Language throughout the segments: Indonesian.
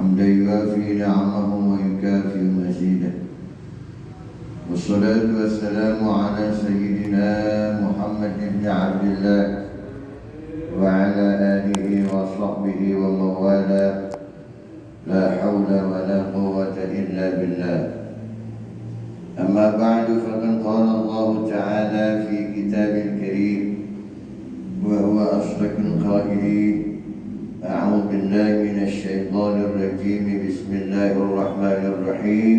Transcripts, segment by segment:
حمدا يوافي نعمه ويكافئ مزيده، والصلاة والسلام على سيدنا محمد بن عبد الله وعلى آله وصحبه ومن والاه، لا حول ولا قوة إلا بالله. أما بعد، فقد قال الله تعالى في كتاب الكريم وهو أصدق القائلين: أعوذ بالله من الشيطان الرجيم، بسم الله الرحمن الرحيم.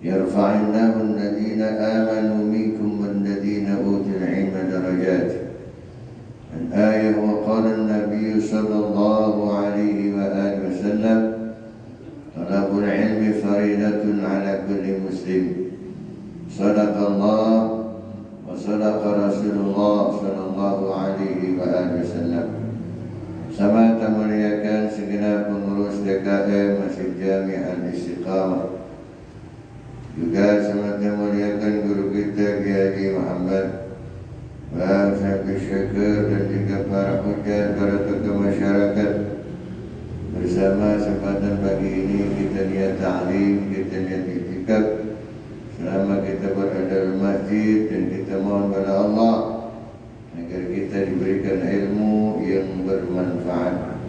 يرفع الله الذين آمنوا منكم والذين أوتوا العلم درجات. الآية. وقال النبي صلى الله عليه وآله وسلم: طلب العلم فريضة على كل مسلم. صدق الله وصدق رسول الله صلى الله عليه وآله وسلم. Sama memuliakan segenap pengurus DKM Masjid Jami Al-Istiqamah, juga sama memuliakan guru kita Kiai Haji Muhammad wa Sahabat Syakir, dan juga para hujat, para tokoh masyarakat. Bersama kesempatan pagi ini kita niat ta'lim, kita niat iktikaf selama kita berada di masjid, dan kita mohon kepada Allah agar kita diberikan ilmu yang bermanfaat.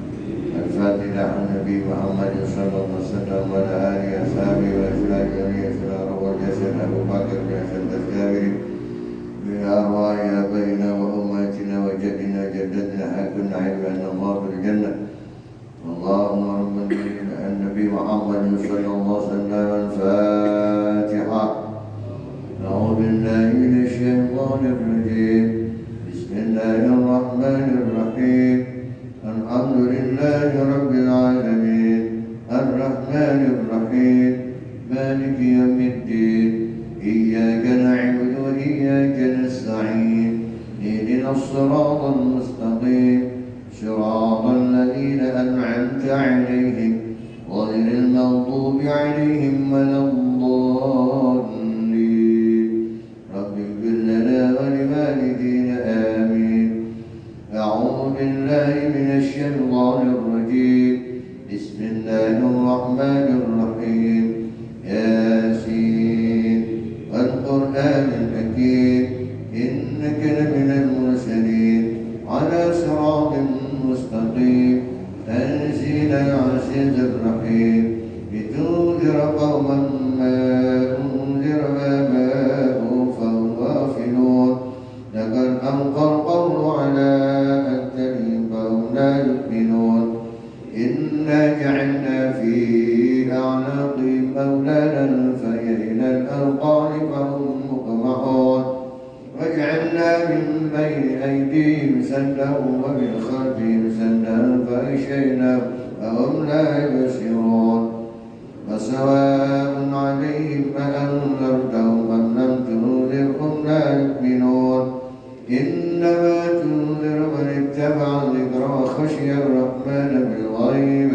Al-Fatihah Nabi Muhammad sallallahu alaihi wasallam wa ala alihi washabihi wa sallam wa jasad Abu Bakar bin Hasan Tasjabiri bi arwahi abaina wa ummatina wa jaddina jaddatina hakun ilman Allah bil jannah. Allahumma rabbana an-nabi Muhammad sallallahu alaihi wasallam. Al-Fatihah. A'udzu billahi minasy syaithanir rajim. Bismillahirrahmanirrahim. Alhamdulillahi rabbil alamin. Ar-Rahmanir Rahim. Maliki yaumiddin. Iyyaka na'budu wa iyyaka nasta'in. Ihdinas siratal mustaqim. Siratal ladzina an'amta 'alaihim ghairil maghdubi 'alaihim waladdallin. Rabbighfir lana wa liwalidayna. Amin. A'udzu billahi minasy syaithanir rajim. Bismillahirrahmanir rahim. Yasin wal Qur'anil hakim. Innaka laminal mursalin ala siratin mustaqim. Tanzilal azizir rahim. Litunzira qauman ma unzira aba'uhum fahum ghafilun. Laqad anqal qawlu ala aktharihim fahum la yu'minun. Inna ja'alna fi a'naqihim aghlalan fahiya ila al-azqani fahum muqmahun. وجعلنا من بين أيديهم سدا ومن خلفهم سدا فأغشيناهم فهم لا يبصرون. وسواء عليهم أأنذرتهم أم لم تنذرهم لا يؤمنون. إنما تنذر من اتبع الذكر وخشي الرحمن بالغيب.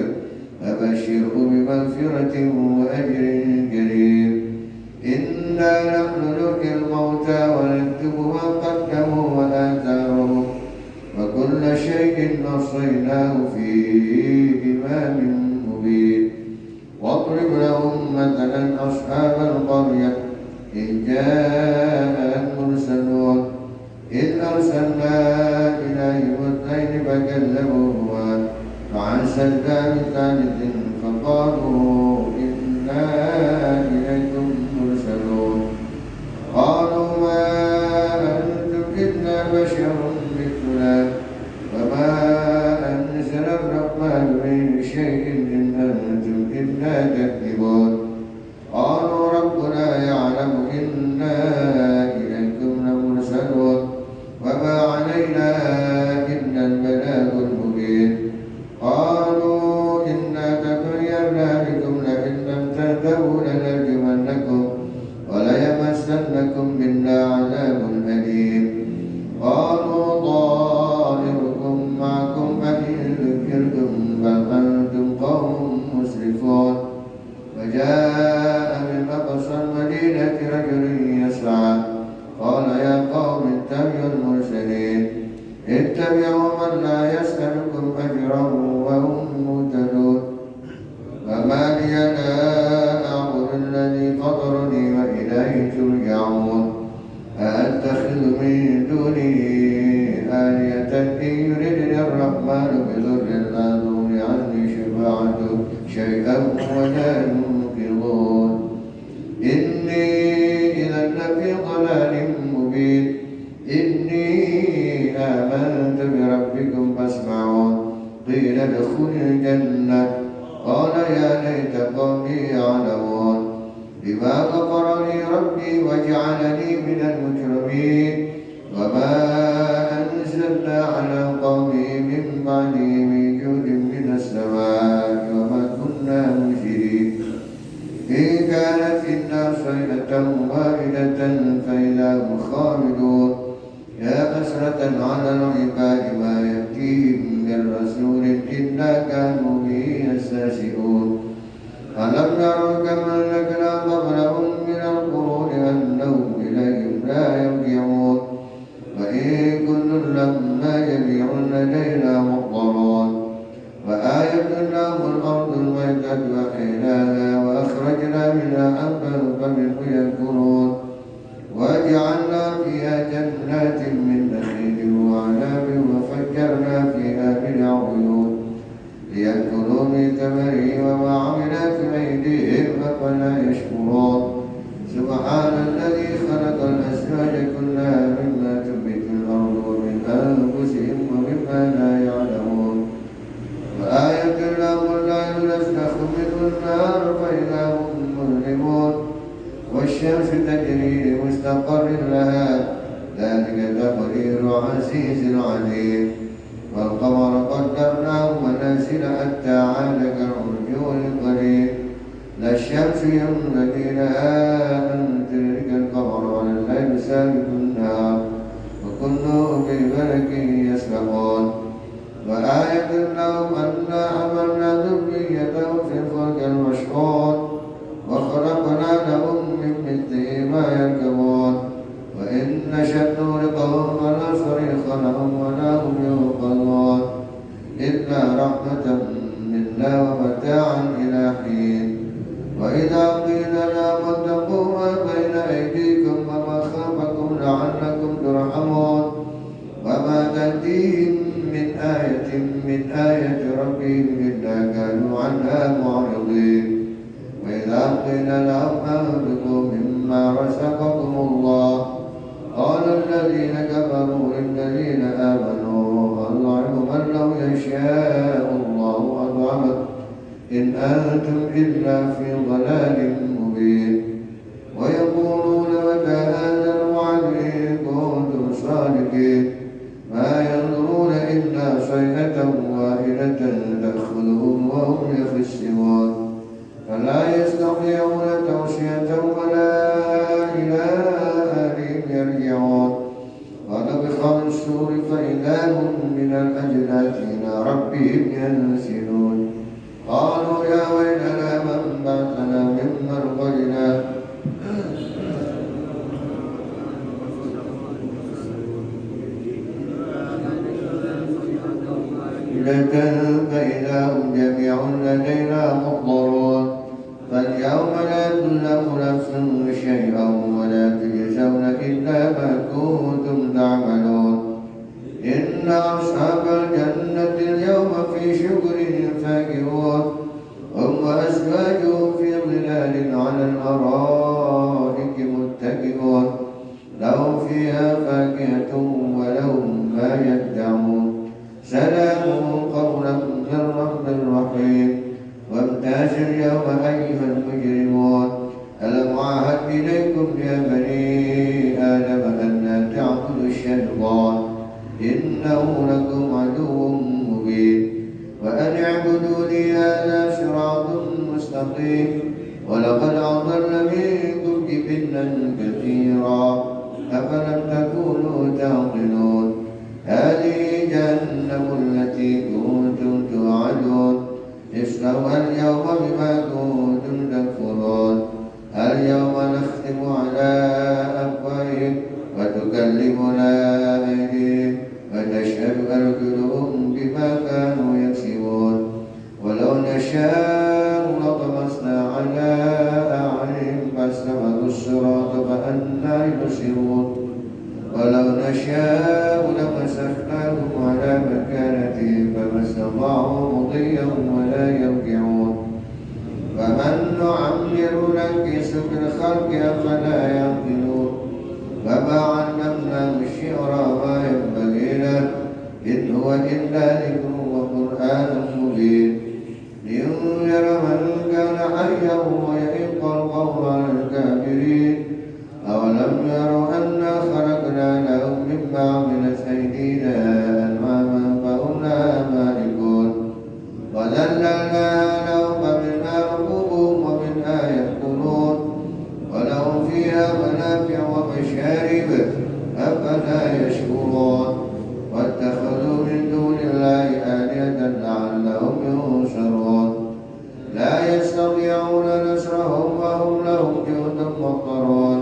فبشره بمغفرة وأجر كريم. إنا نحن نحيي الموتى ونكتب ما قدموا وآثارهم وكل شيء أحصيناه في إمام مبين. واضرب لهم مثلا أصحاب القرية إذ جاء المرسلون إذ أرسلنا إليهم اثنين فكذبوهما فعززنا بثالث فقالوا إنا إليكم مرسلون. قالوا ما أنتم إلا بشر مثلنا وما أنزل الرحمن من شيء إن أنتم إلا تكذبون. قالوا ربنا يعلم إنا إليكم لمرسلون وما علينا إلا البلاغ المبين. قالوا إنا تطيرنا بكم لئن لم تنتهوا لنرجمنكم وليمسنكم منا عذاب أليم. قالوا طائركم معكم فإن ذكرتم بل أنتم قوم مسرفون. فجاء ذر لا تغني عني شفاعته شيئا ولا ينقذون إني إذا لفي ضلال مبين إني آمنت بربكم فاسمعون قيل ادخل الجنة قال يا ليت قومي يعلمون بما غفر لي ربي وجعلني من المكرمين وما أنزلنا على قومه من بعده من جود من السماء وما كنا منزلين إن كانت إلا صيحة واحدة فإذا هم خامدون يا حسرة على العباد ما يأتيهم من رسول إلا كانوا به يستهزئون ألم يروا كما أهلكنا قبلهم من القرون أنهم إليهم لا يرجعون وإن كل لما جميع لدينا محضرون وآية لهم الأرض الميتة وأحييناها وأخرجنا منها حبا فمنه يأكلون وجعلنا فيها جنات من نخيل وعناب وفجرنا فيها من عيون ليأكلوا من ثمره وما عملت أيديهم أفلا يشكرون سبحان الذي خلق الأزواج كلها مما تنبت الأرض ومن أنفسهم ومما لا يعلمون وآية لهم الليل نسلخ منه النهار فإذا هم مظلمون والشمس تجري لمستقر لها ذلك تقدير عزيز عليم والقمر قدرناه منازل حتى عاد كالعرجون القديم لا الشمس ينبغي لها أن تدرك القمر ولا الليل سابق النهار وكلهم في فلك يسبحون وآية لهم أنا حملنا ذريتهم في الفلك المشحون وخلقنا لهم من مثله ما يركبون وإن نشأ نغرقهم فلا صريخ لهم ولا هم يوقظون إلا رحمة منا ومتاعا إلى حين وإذا قيل لهم اتقوا ما بين أيديكم وما خلفكم لعلكم ترحمون وما تأتيهم من آية ربهم إلا كانوا عنها معرضين وإذا قيل لهم أنفقوا مما رزقكم الله قال الذين كفروا للذين آمنوا أطعم من لو يشاء الله أطعمه إن أنتم إلا في ضلال مبين ويقولون متى هذا الوعد إن كنتم صادقين ما ينظرون إلا صيحة واحدة تأخذهم وهم يخسرون فلا يستطيعون توصية ولا إلى أهلهم يرجعون ونفخ في الصور فإذا هم من الأجداث إلى ربهم ينسلون قالوا يا ويلنا من بعثنا من مرقدنا فإذا هم جميع لدينا محضرون فاليوم لا تظلم نفس شيئا ولا تجزون إلا ما كنتم تعملون إن أصحاب الجنة اليوم في شكر فاكهون هم وأزواجهم في ظلال على الأرائك متكئون لهم فيها فاكهة ولهم ما يدعون سلام قولا من رب رحيم وامتازوا اليوم أيها المجرمون ألم أعهد إليكم يا بني آدم أن لا تعبدوا الشيطان إنه لكم عدو مبين وأن اعبدوني هذا صراط مستقيم ولقد أضل منكم جبلا كثيرا أفلم تكونوا تعقلون هذه جهنم التي كنتم توعدون اصلوها اليوم بما كنتم تكفرون اليوم نختم على أفواههم وتكلمنا أيديهم وتشهد أرجلهم بما كانوا يكسبون ولو نشاء لطمسنا على أعينهم فاستبقوا الصراط فأنى يبصرون ولو نشاء لمسخناهم على مكانتهم فما استطاعوا حيا ولا يرجعون فمن نعمر ننكس في الخلق أفلا يعقلون وما علمناه الشعر ما ينبغي له إن هو إلا ذكر وقرآن مبين لينذر من كان حيا ويحق القول على الكافرين أولم يروا أنا خلقنا لهم مما عملت أيدينا أنعاما فهم لها مالكون وذللنا لهم فمنها ركوبهم ومنها يأكلون ولهم فيها منافع ومشارب أفلا يشكرون واتخذوا من دون الله آلهة لعلهم ينصرون لا يستطيعون نصرهم وهم لهم جند محضرون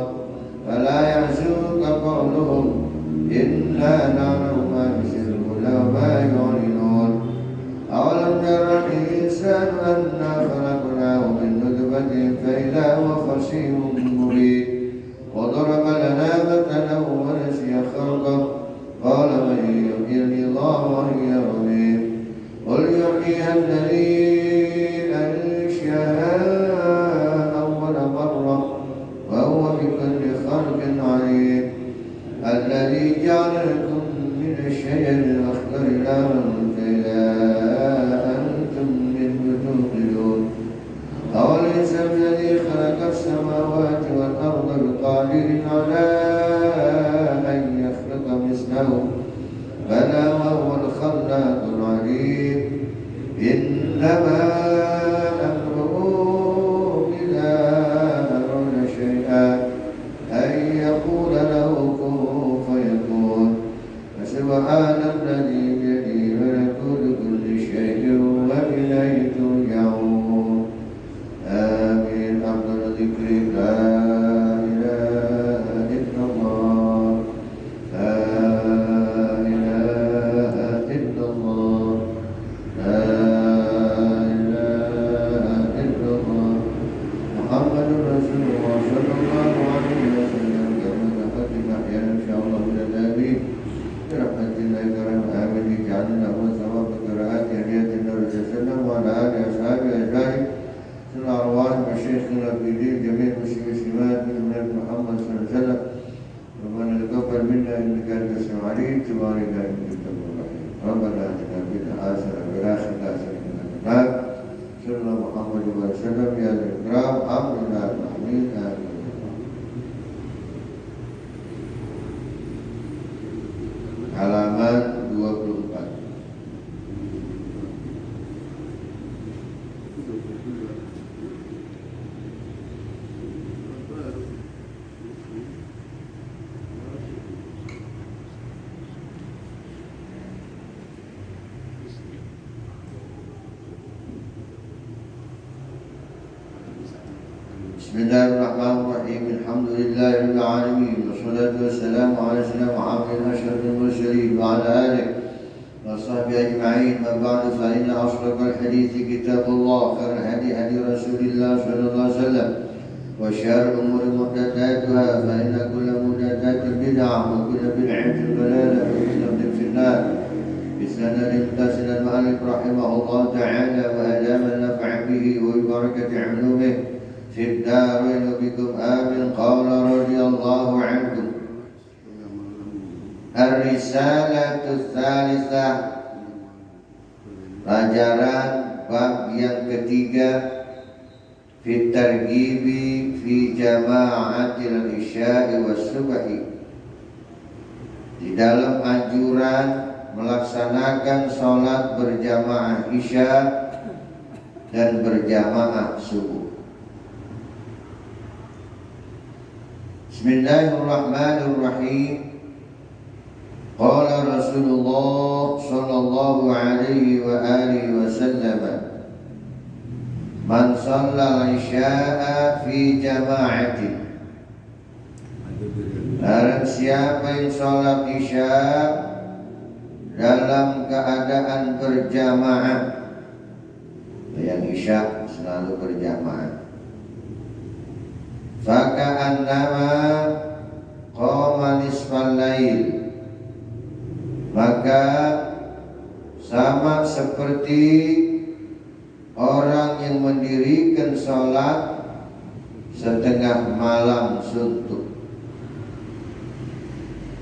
فلا يحزنك قولهم إنا نعلم ما يسرون وما يعلنون أولم ير الإنسان أنا خلقناه من نطفة فإذا هو خصيم مبين وضرب لنا مثلا ونسي خلقه قال من يحيي العظام وهي رميم قل يحييها الذي أنشأها أول مرة وهو بكل خلق عليم الذي جعل لكم من الشجر الأخضر نارا فإذا أنتم منه توقدون أوليس الذي خلق السماوات والأرض بقادر على أن يخلق مثلهم بلى وهو الخلاق العليم إنما أمره إذا أراد شيئا أن يقول له كن فيكون فسبحان الذي بيده ملكوت كل شيء وإليه ترجعون آمين أفضل ذكر لا إله إلا الله لا إله إلا الله لا إله إلا الله محمد رسول الله صلى الله عليه وسلم كما تقدم أحيانا إن شاء الله من الآمين برحمة الله كرم آمين اجعلنا وثواب قراءات هدية النبي صلى الله عليه وسلم وعلى آله وأصحابه أجمعين سنة أرواح مشايخنا في دين جميع المسلمين والمسلمات من أمة محمد صلى الله عليه وسلم ربنا تقبل منا إنك أنت السميع العليم تبارك إنك أنت الرحيم ربنا آتنا في الدنيا حسنة وفي الآخرة حسنة وقنا عذاب النار صلى الله محمد وسلم يا ذا الإكرام الحمد لله رب العالمين آمين. Halaman 24. Bismillahirrahmanirrahim. Alhamdulillahirabbil alamin. Wassalatu wassalamu ala sayyidina Muhammadin asyrafil mursalin wa ala alihi wa sahbihi ajma'in. Ma ba'du fa inna ashraqal hadithi kitabullah khairal hadi hadi Rasulillah sallallahu alaihi wasallam wa syarrul umuri muhdatsatuha fa inna kulla muhdatsatin bid'ah wa kulla bid'atin dhalalah wa kulla dhalalah fin nar. بسند متصل المؤلف رحمه الله تعالى وأدام النفع به وببركة علومه في الدارين بكم آمين. قال رضي الله عنكم الرسالة الثالثة pelajaran bab yang ketiga fi targhibi fi jama'atil isya'i was subhi, di dalam anjuran melaksanakan sholat berjamaah isya dan berjamaah subuh. Bismillahirrahmanirrahim. Qala Rasulullah sallallahu alaihi wa alihi wasallam, man shalla al-isya'a fi jama'atin, barang siapa yang sholat isya dalam keadaan berjamaah, yang isya selalu berjamaah, faka'annama qama nisfal lail, maka sama seperti yang mendirikan sholat setengah malam suntuk.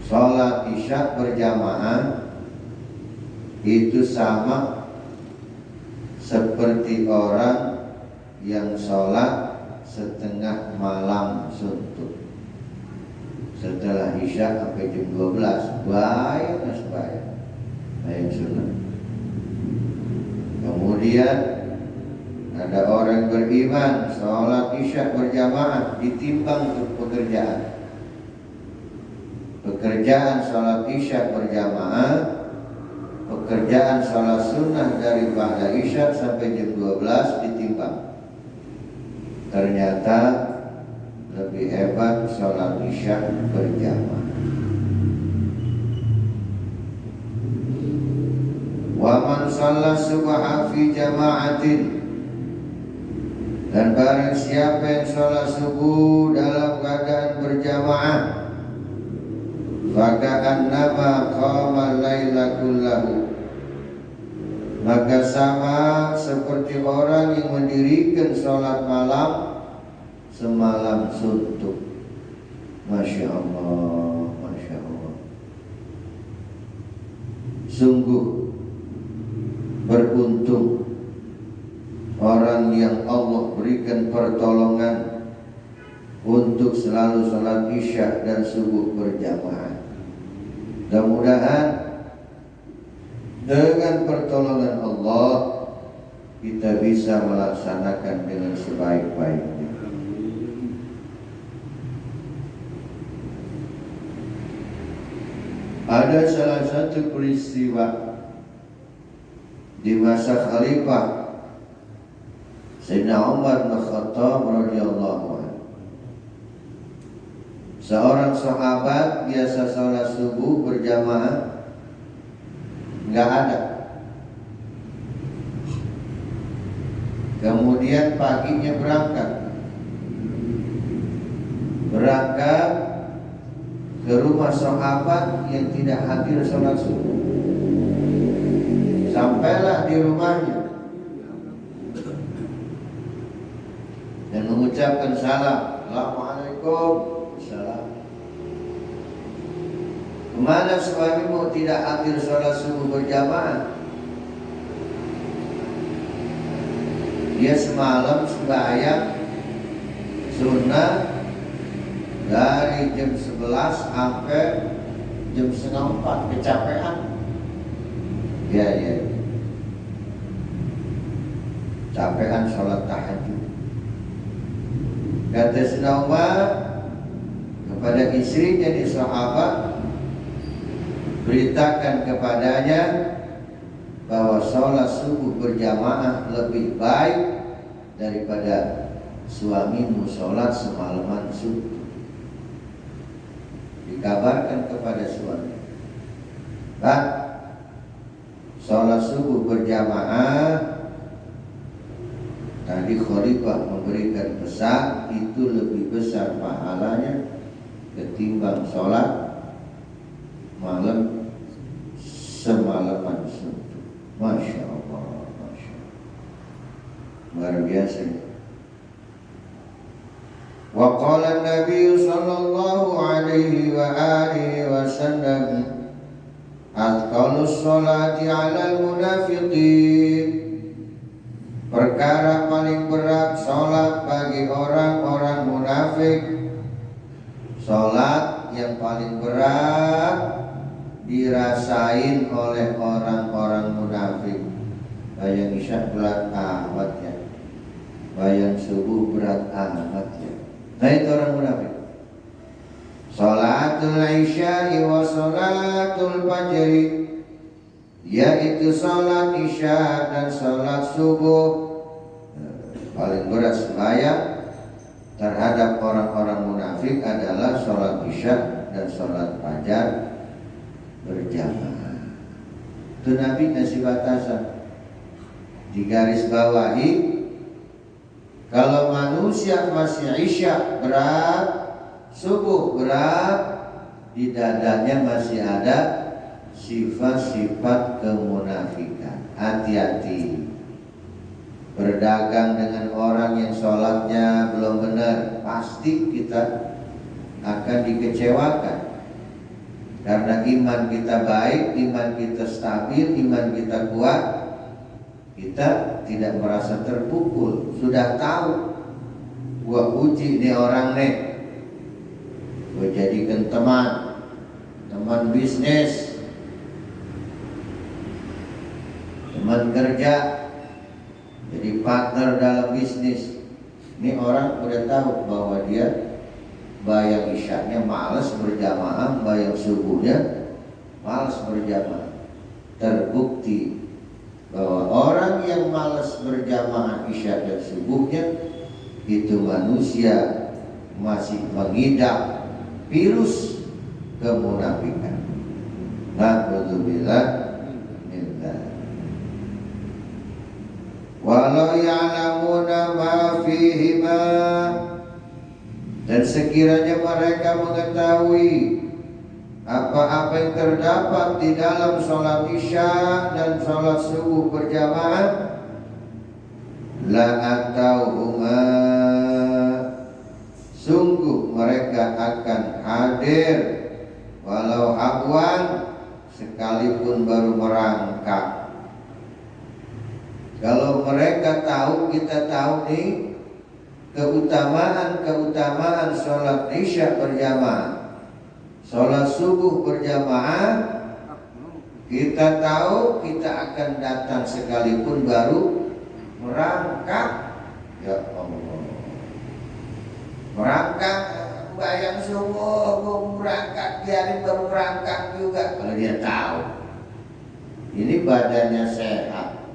Sholat isya berjamaah itu sama seperti orang yang sholat setengah malam suntuk. Setelah isya sampai jam 12 bayar mas bayar sunnah. Kemudian ada orang beriman sholat isya berjamaah ditimbang untuk pekerjaan sholat isya berjamaah, pekerjaan sholat sunnah dari ba'da isya sampai jam 12 ditimbang. Ternyata lebih hebat sholat isya berjamaah. Wa man shalla subha fi jama'atin, dan barang siapa yang sholat subuh dalam keadaan berjamaah, faka'annama qama laila kullahu, maka sama seperti orang yang mendirikan sholat malam semalam suntuk. Masya Allah, Masya Allah. Sungguh beruntung orang yang Allah berikan pertolongan untuk selalu sholat isya dan subuh berjamaah. Mudah-mudahan dengan pertolongan Allah kita bisa melaksanakan dengan sebaik-baiknya. Ada salah satu peristiwa di masa Khalifah Sayyidina Umar bin Khattab radhiyallahu anhu. Seorang sahabat biasa sholat subuh berjamaah nggak ada. Kemudian paginya berangkat ke rumah sahabat yang tidak hadir sholat subuh. Sampailah di rumahnya dan mengucapkan salam, Assalamualaikum. Salam. Kemana suamimu tidak hadir sholat subuh berjamaah? Dia semalam sembahyang sunnah dari jam 11 sampai jam 3:30, kecapean. Ya. Capean sholat tahajud. Kata Sayyidina Umar kepada istrinya di sahabat, beritakan kepadanya bahwa sholat subuh berjamaah lebih baik daripada suamimu sholat semalaman subuh. Dikabarkan kepada suami, Pak, sholat subuh berjamaah tadi Khalifah memberikan pesan itu lebih besar pahalanya ketimbang sholat malam semalaman suntuk. Masya Allah, Masya Allah. Luar biasa. Wa qala Nabi sallallahu alaihi wa alihi wa sallam, atqalus sholati 'alal munafiqin, perkara paling berat sholat bagi orang-orang munafik. Sholat yang paling berat dirasain oleh orang-orang munafik. Bayang isya berat amat ya, bayang subuh berat amat ya. Nah itu orang munafik. Sholatul isya wa sholatul fajri, yaitu sholat isya dan sholat subuh, paling berat sembahyang terhadap orang-orang munafik adalah sholat isya dan sholat fajar berjamaah. Itu Nabi ngasih batasan, digaris bawahi, kalau manusia masih isya berat, subuh berat, di dadanya masih ada sifat-sifat kemunafikan. Hati-hati. berdagang dengan orang yang sholatnya belum benar, pasti kita akan dikecewakan. Karena iman kita baik, iman kita stabil, iman kita kuat, kita tidak merasa terpukul. Sudah tahu, gua uji nih orang nih, gua jadikan teman bisnis, teman kerja, jadi partner dalam bisnis. Ini orang udah tahu bahwa dia bayang isyaknya malas berjamaah, bayang subuhnya malas berjamaah. Terbukti bahwa orang yang malas berjamaah isya dan subuhnya itu manusia masih mengidap virus kemunafikan. Na'udzubillah minzalik. Walau ya'lamuna ma fihima, dan sekiranya mereka mengetahui apa-apa yang terdapat di dalam sholat isya dan sholat subuh berjamaah, la atauhuma, sungguh mereka akan hadir walau habwan, sekalipun baru merangkak. Kalau mereka tahu, kita tahu nih keutamaan sholat isya berjamaah, sholat subuh berjamaah, kita tahu kita akan datang sekalipun baru merangkak. Ya Allah, merangkak, bayang subuh mau berangkat, dia baru berangkat juga. Kalau dia tahu ini badannya sehat,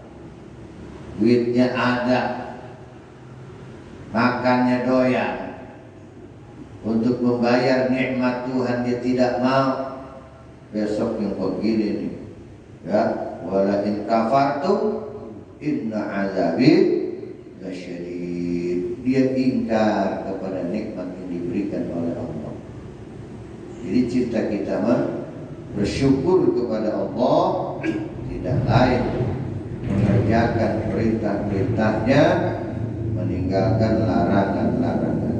duitnya ada, makannya doyan, untuk membayar nikmat Tuhan dia tidak mau. Besok yang begini nih, ya, wala in kafartum inna azabi lasyadid. Dia ingkar kepada nikmat yang diberikan oleh Allah. Jadi cita kita mah bersyukur kepada Allah, tidak lain mengerjakan perintah-perintahnya, meninggalkan larangan-larangan.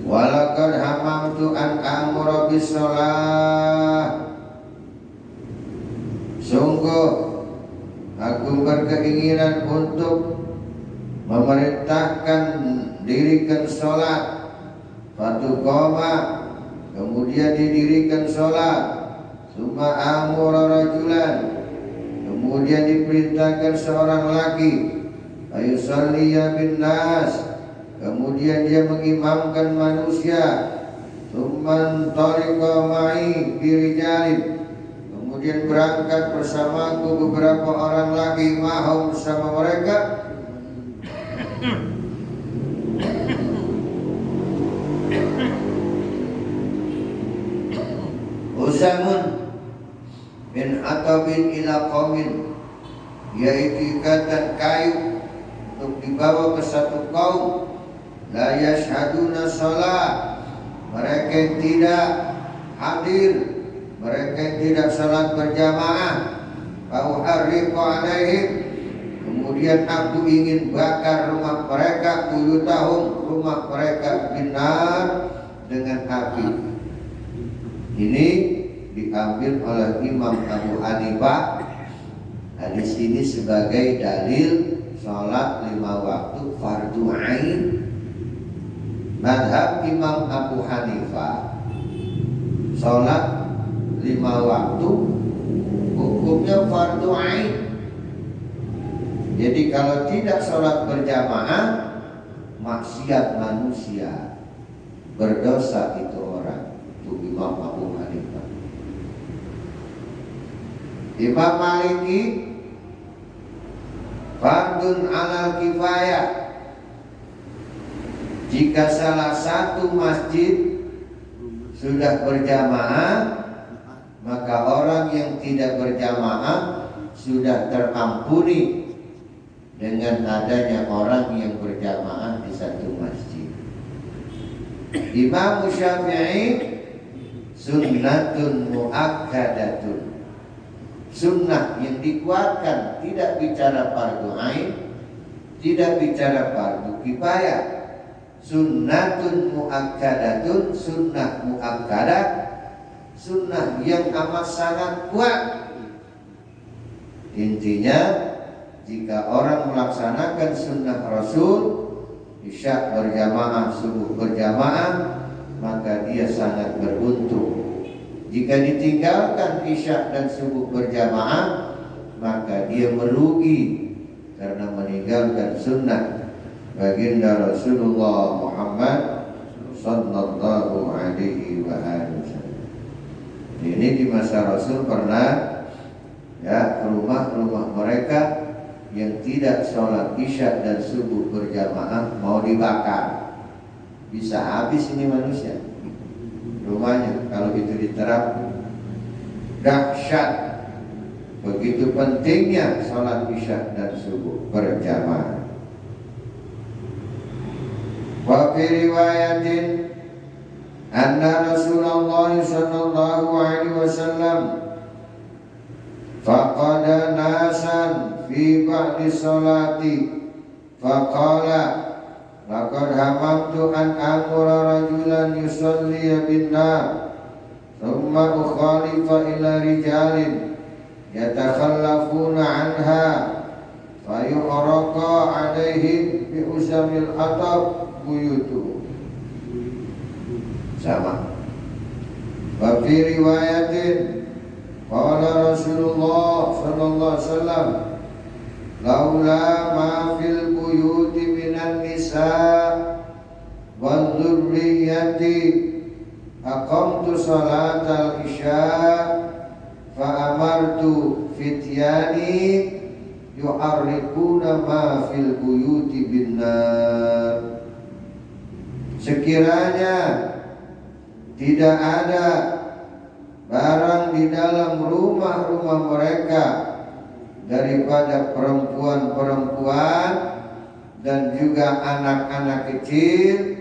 Walaqad hamamtu an amura bis-shalah, sungguh aku berkeinginan untuk memerintahkan dirikan sholat. Fatuqama, kemudian didirikan sholat. Summa amura rajulan, kemudian diperintahkan seorang laki, ayusalliya bin nas, kemudian dia mengimamkan manusia. Tsumman tariqa ma'i birijalin, kemudian berangkat bersamaku beberapa orang lagi, mahum bersama mereka. Usamun min atabin ila qaumin, yaitu ikatan kayu untuk dibawa ke satu kaum. La yashhaduna shalah, mereka tidak hadir, mereka tidak salat berjamaah. Fa uharriqu alaihim, kemudian aku ingin bakar rumah mereka, buyutahum, rumah mereka, binar, dengan api. Ini diambil oleh Imam Abu Hanifah. Hadis ini sebagai dalil sholat 5 waktu fardu ain. Madhab Imam Abu Hanifah, sholat 5 waktu hukumnya fardu ain. Jadi kalau tidak sholat berjamaah, maksiat manusia, berdosa itu orang. Itu Imam Abu Hanifah. Imam Maliki, fardun alal kifayah, jika salah satu masjid sudah berjamaah, maka orang yang tidak berjamaah sudah terampuni dengan adanya orang yang berjamaah di satu masjid. Imam Syafi'i, sunnatun muakkadatun, Sunnah yang dikuatkan, tidak bicara fardu ain, tidak bicara fardu kifayah. Sunnatun muakkadatun, sunnah muakkadah, sunnah yang amat sangat kuat. Intinya, jika orang melaksanakan sunnah Rasul, isya berjamaah, subuh berjamaah, maka dia sangat beruntung. Jika ditinggalkan isya dan subuh berjamaah, maka dia merugi karena meninggalkan sunnah baginda Rasulullah Muhammad sallallahu alaihi wasallam. Ini di masa Rasul pernah ya rumah-rumah mereka yang tidak sholat isya dan subuh berjamaah mau dibakar. Bisa habis ini manusia rumahnya kalau itu diterapkan. Dahsyat, begitu pentingnya sholat isya dan subuh berjamaah. Wa fi riwayatin anna Rasulullah sallallahu alaihi wasallam faqada nasan fi ba'di sholati faqala laqad hamamtu an amura rajulan yusalli bin-nar thumma ukhalifa ila rijalin yatakhallafuna anha fayu'raqa alaihim bi usamil atab buyutu. Sama. Wa fi riwayatin qala Rasulullah sallallahu alaihi wasallam laula ma fil buyuti minan nisa wal dzurriyyati aqamtu salatal isya fa amartu fityani yu'arriquna ma fil buyuti binnar. Sekiranya tidak ada barang di dalam rumah-rumah mereka daripada perempuan-perempuan dan juga anak-anak kecil,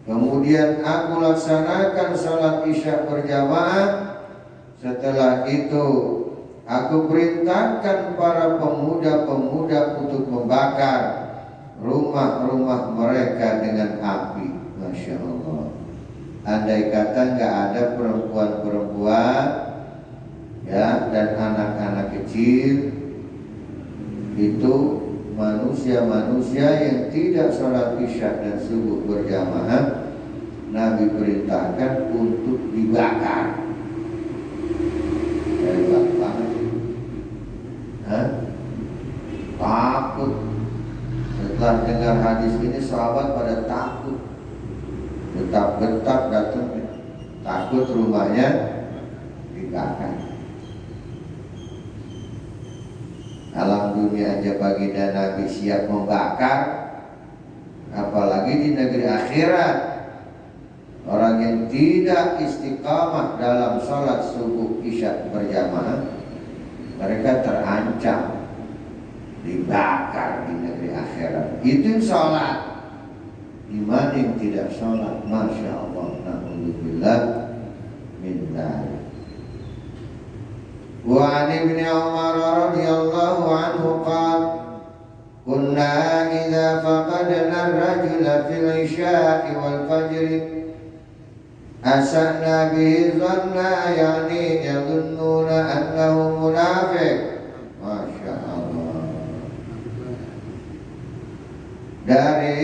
kemudian aku laksanakan sholat isya berjamaah. Setelah itu aku perintahkan para pemuda-pemuda untuk membakar rumah-rumah mereka dengan api. Masya Allah. Andai kata nggak ada perempuan-perempuan ya dan anak-anak kecil, itu manusia-manusia yang tidak sholat isya dan subuh berjamaah Nabi perintahkan untuk dibakar. Hebat banget. Takut. Setelah dengar hadis ini sahabat pada takut, getak-getak datang, takut rumahnya dibakar. Alam dunia aja baginda Nabi siap membakar, apalagi di negeri akhirat. Orang yang tidak istiqamah dalam sholat subuh isya berjamaah, mereka terancam dibakar di negeri akhirat. Itu sholat. Iman yang tidak sholat, Masya Allah, na'udzubillah min dzalik. Wa an Ibnu Umar radhiyallahu anhu qala kunna idza faqadna ar-rajula fil isya'i wal fajri asana bihi dhanna yani yadhunnuna annahu munafiq. Masya Allah. Dari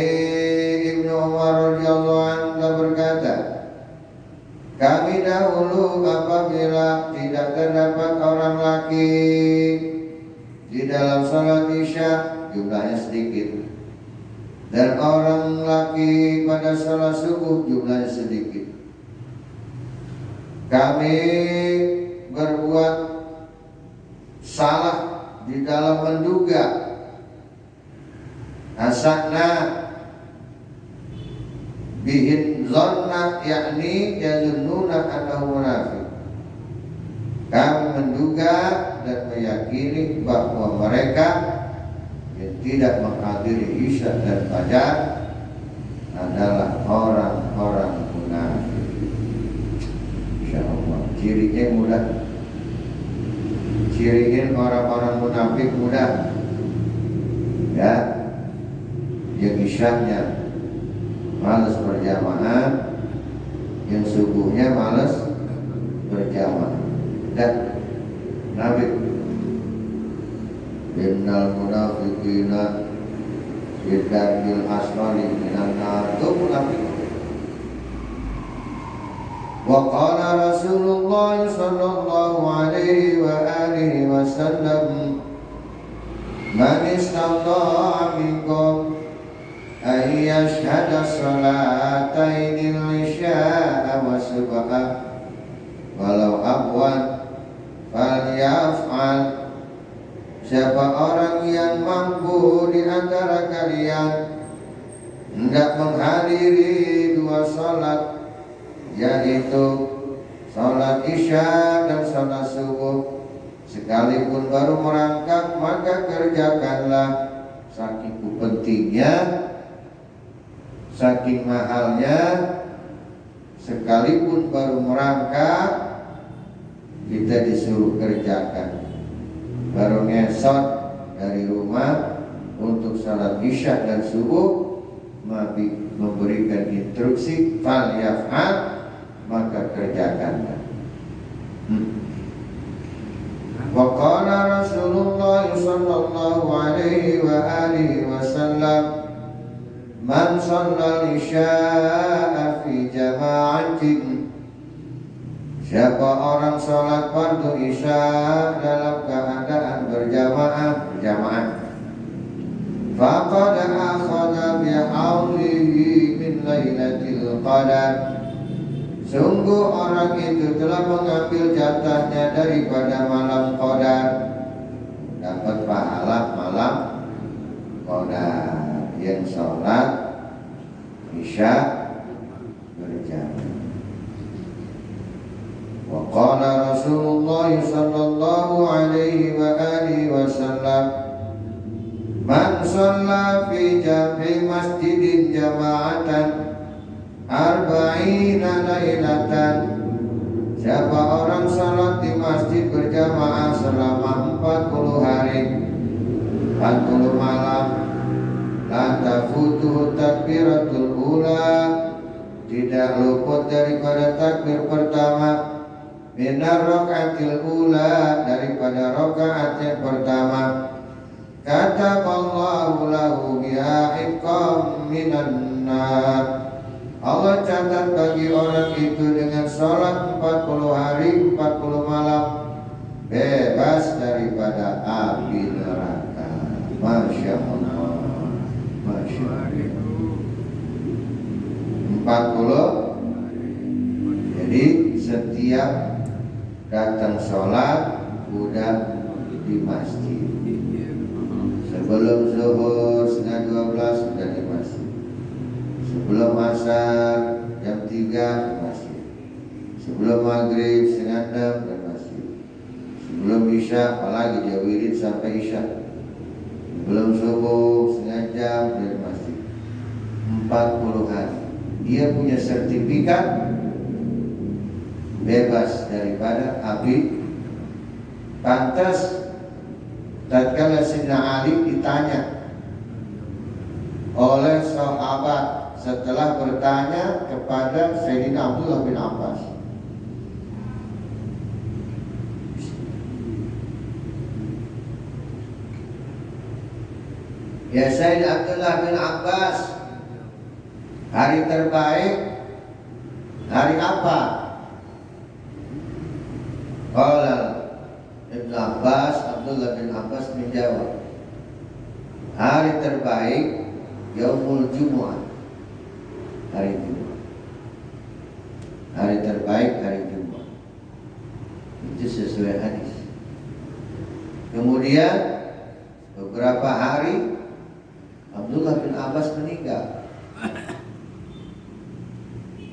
Ibnu Umar radhiyallahu anhu berkata, kami dahulu apabila tidak terdapat orang laki di dalam sholat isya, jumlahnya sedikit, dan orang laki pada sholat subuh jumlahnya sedikit, kami berbuat salah di dalam menduga. Asakna bihin zonna yakni yazunnuna annahu munafiq. Kami menduga dan meyakini bahwa mereka yang tidak menghadiri isya dan fajar adalah orang-orang munafik. Insyaallah cirinya mudah. ciriin orang-orang munafik mudah ya, yang isyaknya malas berjamaah, yang subuhnya malas berjamaah. Dan Nabi innal munafiqina bidarbil asfali minan nar, itu munafik. Wa qala Rasulullah sallallahu alaihi wa alihi wasallam man istata'a minkum an yashhada salataini al-isya'a wa subha walau abwan falyaf'al. Siapa orang yang mampu di antara kalian hendak menghadiri dua salat, yaitu salat isya dan salat subuh, sekalipun baru merangkak, maka kerjakanlah. Saking pentingnya, saking mahalnya, sekalipun baru merangkak kita disuruh kerjakan. Baru ngesot dari rumah untuk salat isya dan subuh, Nabi memberikan instruksi fal yaf'al, maka kerjakanlah. Wa qala Rasulullah sallallahu alaihi wa alihi wasallam man shalla isya'a fi jama'atin, siapa orang salat fardu isya dalam keadaan berjamaah, faqad akhadha bi'aulihi min lailatul qadar, sungguh orang itu telah mengambil jatahnya daripada malam qadar, dapat pahala malam qadar yang salat isya berjamaah. Wa qala Rasulullah sallallahu alaihi wa alihi wasallam man shalla fi jami masjidin jama'atan arba'ina lailatan, siapa orang salat di masjid berjamaah selama 40 hari 40 malam, la tafutuhu takbiratul ula, tidak luput daripada takbir pertama, minar rakaatil ula, daripada rakaat yang pertama, kataballahu lahu biha iqam minan nar, Allah catat bagi orang itu dengan sholat 40 hari 40 malam bebas daripada api neraka. Masya Allah, Masya Allah. 40. Jadi setiap datang sholat udah di masjid. Sebelum zuhur setengah 12 sudah di masjid. Sebelum asar jam 3 di masjid. Sebelum maghrib setengah 6 di masjid. Sebelum isya, apalagi dia wirid sampai isya. Sebelum subuh setengah jam di masjid. 40 hari. Dia punya sertifikat bebas daripada api. Pantas tatkala Sayyidina Ali ditanya oleh sahabat setelah bertanya kepada Sayyidina Abdullah bin Abbas, ya Sayyidina Abdullah bin Abbas, hari terbaik hari apa? Qala Ibn Abbas, Abdullah bin Abbas menjawab, hari terbaik Yaumul Jumu'ah, hari Jumat. Hari terbaik hari Jumat. Itu sesuai hadis. Kemudian beberapa hari Abdullah bin Abbas meninggal.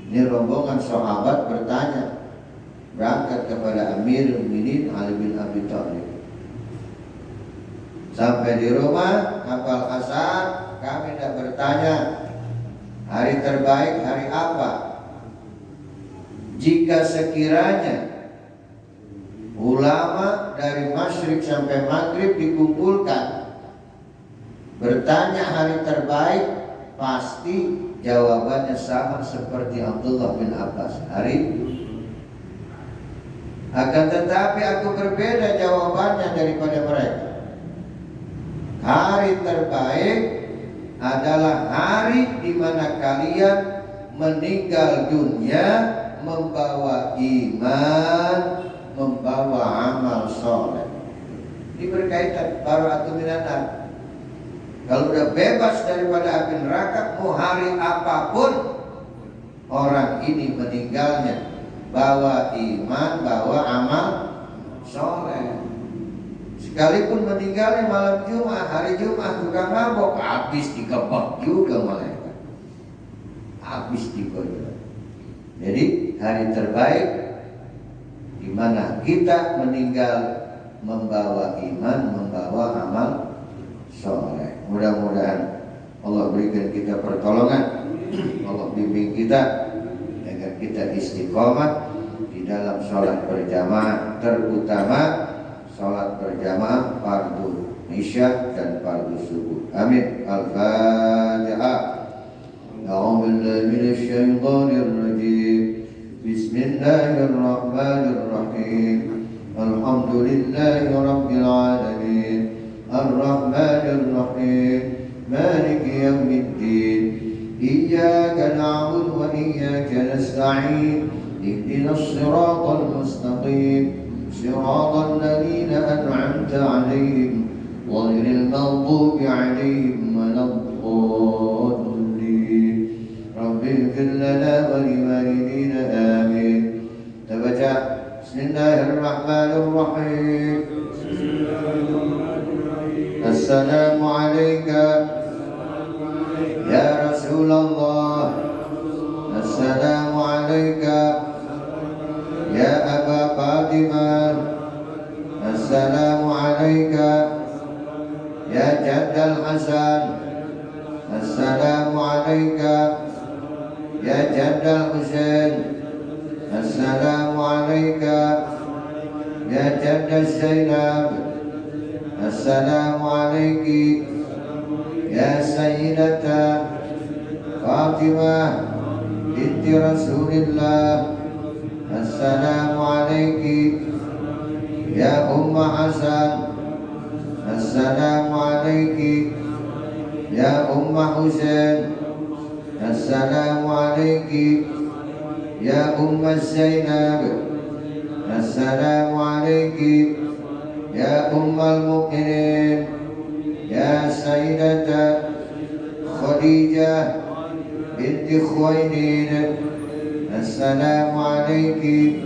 Ini rombongan sahabat bertanya, berangkat kepada Amirul Mukminin Ali bin Abi Thalib. Sampai di rumah hafal asar, kami tidak bertanya hari terbaik hari apa. Jika sekiranya Ulama dari masyrik sampai maghrib dikumpulkan, bertanya hari terbaik, pasti jawabannya sama seperti Abdullah bin Abbas, hari. Akan tetapi aku berbeda jawabannya daripada mereka. Hari terbaik adalah hari di mana kalian meninggal dunia membawa iman, membawa amal soleh. Ini berkaitan bara'atu minan nar. Kalau udah bebas daripada api neraka, mau hari apapun orang ini meninggalnya bawa iman, bawa amal soleh. Sekalipun meninggalnya malam Jumat, hari Jumat tukang mabok, habis dikebak juga malaikat, habis dikebak. Jadi hari terbaik di mana kita meninggal membawa iman, membawa amal soleh. Mudah-mudahan Allah berikan kita pertolongan, Allah bimbing kita agar kita istiqomah di dalam sholat berjamaah, terutama sholat berjamaah fardu isya dan fardu subuh. Amin. Al-Fatihah. A'udzubillahi minasyaitonir rajim. Bismillahirrahmanirrahim. Alhamdulillahi rabbil alamin. Ar-Rahmanir Rahim. Maliki yaumiddin. Iyyaka na'budu wa iyyaka nasta'in. Ihdinas siratal mustaqim. Siratal ladzina an'amta 'alaihim ghairil maghdubi 'alaihim waladdallin. Rabbi ighfir lana wa liwalidina amin. Tabaca. Bismillahirrahmanirrahim. Assalamu alayka ya Rasulullah. Assalamu alayka ya Aba Fatimah. Assalamu alayka ya Jaddal Hasan. Assalamu alayka ya Jaddal Husain. Assalamu alayka ya Jaddal Zainab. Assalamu alayki ya Sayyidata Fatimah binti Rasulillah. Assalamu alayki ya Umma Hasan. Assalamu alayki ya Umma Husain. Assalamu alayki ya Umma Zainab. Assalamu alayki ya Ummal Mu'minin ya Sayyidata Khadijah binti Khuwailid. Assalamu alayki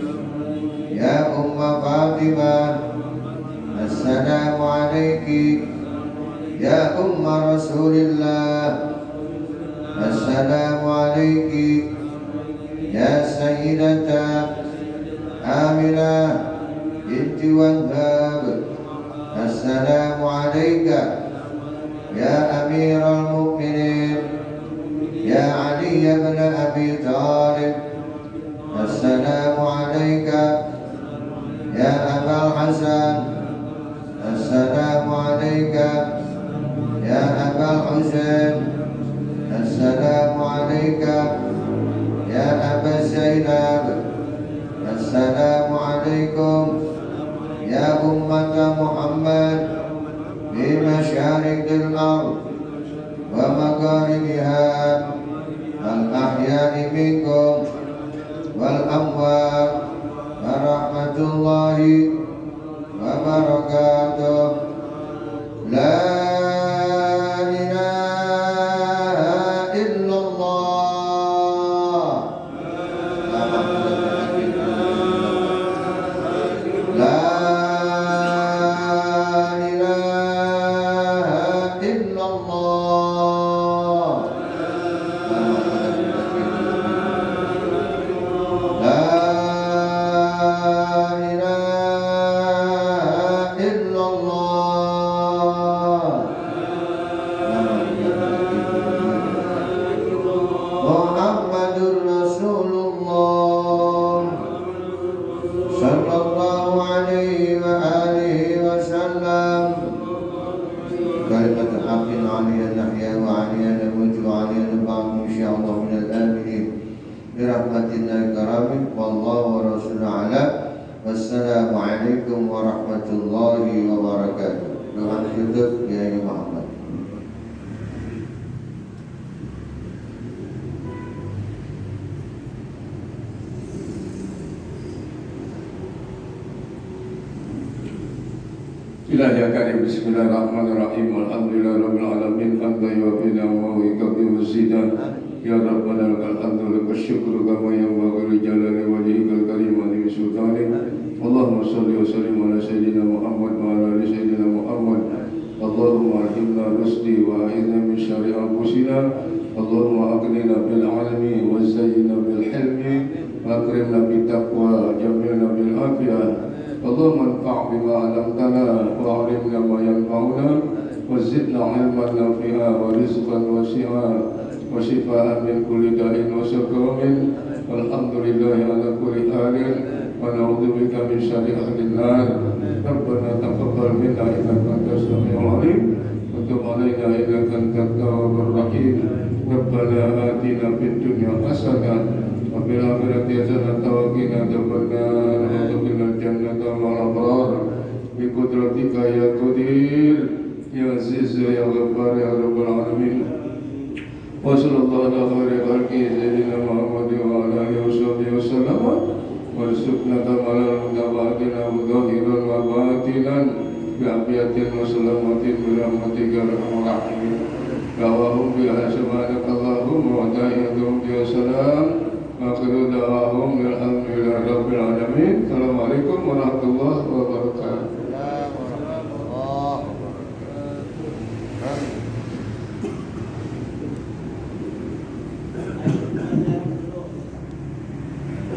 ya Umma Fatimah. Assalamu alayki ya Umma Rasulillah. Assalamu alayki ya Sayyidata Aminah binti Wahab. Assalamu alayka ya Amiral Mu'minin ya Ali ibn Abi Talib. Assalamu alayka ya Abul Hasan. Assalamu alayka ya Abul Husain. Assalamu alayka ya Aba Zainab. Assalamu alaikum ya ummata Muhammad bi masyariqil ardh wa magharibiha al ahya'i minkum wal amwat wa rahmatullahi wa barakatuh. La ilaha illallah. La ilaha illallah. La ilaha illallah. وعليها نحيا وعليها نموت وعليها نبعث إن شاء الله من الآمنين برحمتنا الكرام والله ورسوله على. Wassalamu alaikum warahmatullahi wabarakatuh. Doa tutup Kiai Muhammad. Ilahi karim, bismillahirrahmanirrahim. Alhamdulillah rabbil alamin. Hamdan yuwafina wa yukafi mazidan. Ya Rabbana lakal hamdu lakal syukru kama yanbaghi li jalali wajhikal karim wa li sultanik. Allahumma shalli wa sallim ala sayyidina Muhammad wa ala ali sayyidina Muhammad. Allahumma alhimna rusdi wa a'idna min syarri anfusina. Allahumma aghnina bil ilmi wa zayyina bil hilmi wa akrimna bit taqwa jamilna bil afiyah. Allahumma anfa' bima 'allamtana wa 'allimna ma yanfa'una wa zidna 'ilman nafi'a wa rizqan wasi'a wa shifaa'an min kulli da'in wa saqamin. Walhamdulillahi ala kulli halin wa na'udzu bika min syarri ahli an-nar. Rabbana taqabbal minna innaka antas samiul 'alim wa tub 'alaina innaka antat tawwabur rahim. Rabbana atina fid dunya hasanah wa fil akhirati hasanah wa qina adzabannar. Adkhilna jannata ma'al abrar bi qudratika ya qadir ya aziz ya ghaffar ya rabbal alamin. Wa sallallahu ala khairi khalqi sayyidina Muhammad wa ala alihi wa sallam. Warzuqna kamalan mutabatina mudhahiran wa batinan bi afiyatin wa salamatin bi rahmatika arhamar rahimin. Da'wahum biha subhanakallahumma wa tahiyyatuhum biha salam. Akhiru da'wahum alhamdulillahi rabbil alamin. Assalamualaikum warahmatullahi wabarakatuh.